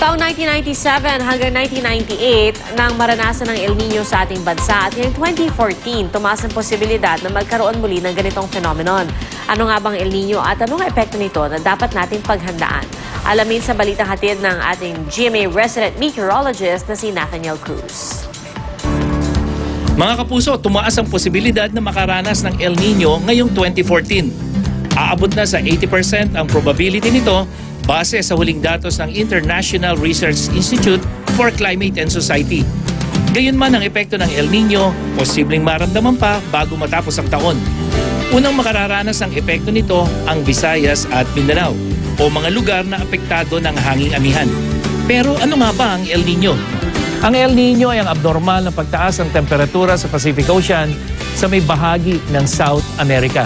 Taong 1997 hanggang 1998 nang maranasan ng El Nino sa ating bansa at ngayong 2014 tumaas ang posibilidad na magkaroon muli ng ganitong phenomenon. Ano nga bang El Nino at anong epekto nito na dapat nating paghandaan? Alamin sa balitang hatid ng ating GMA resident meteorologist na si Nathaniel Cruz. Mga kapuso, tumaas ang posibilidad na makaranas ng El Nino ngayong 2014. Aabot na sa 80% ang probability nito base sa huling datos ng International Research Institute for Climate and Society. Gayunman ang epekto ng El Nino, posibleng maramdaman pa bago matapos ang taon. Unang makararanas ng epekto nito ang Visayas at Mindanao o mga lugar na apektado ng hanging amihan. Pero ano nga ba ang El Nino? Ang El Nino ay ang abnormal na pagtaas ng temperatura sa Pacific Ocean sa may bahagi ng South America.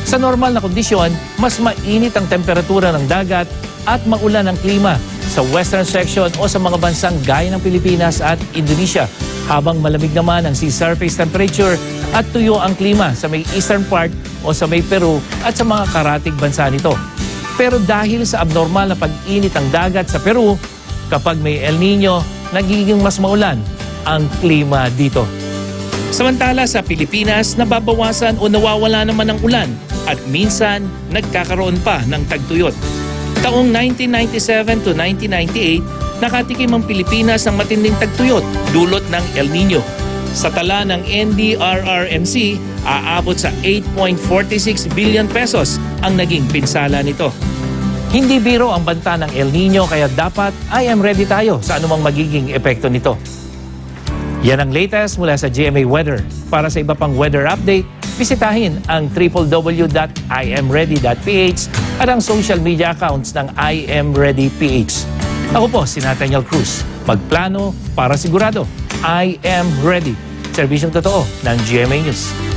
Sa normal na kondisyon, mas mainit ang temperatura ng dagat at maulan ang klima sa western section o sa mga bansang gaya ng Pilipinas at Indonesia, habang malamig naman ang sea surface temperature at tuyo ang klima sa may eastern part o sa may Peru at sa mga karatig bansa nito. Pero dahil sa abnormal na pag-init ang dagat sa Peru, kapag may El Nino, nagiging mas maulan ang klima dito. Samantala sa Pilipinas, nababawasan o nawawala naman ang ulan at minsan nagkakaroon pa ng tagtuyot. Taong 1997 to 1998, nakatikim ang Pilipinas ng matinding tagtuyot dulot ng El Nino. Sa tala ng NDRRMC, aabot sa 8.46 billion pesos ang naging pinsala nito. Hindi biro ang banta ng El Nino kaya dapat I am ready tayo sa anumang magiging epekto nito. Yan ang latest mula sa GMA Weather. Para sa iba pang weather update, bisitahin ang www.imready.ph at ang social media accounts ng I Am Ready PH. Ako po si Nathaniel Cruz. Magplano para sigurado. I Am Ready. Serbisyong totoo ng GMA News.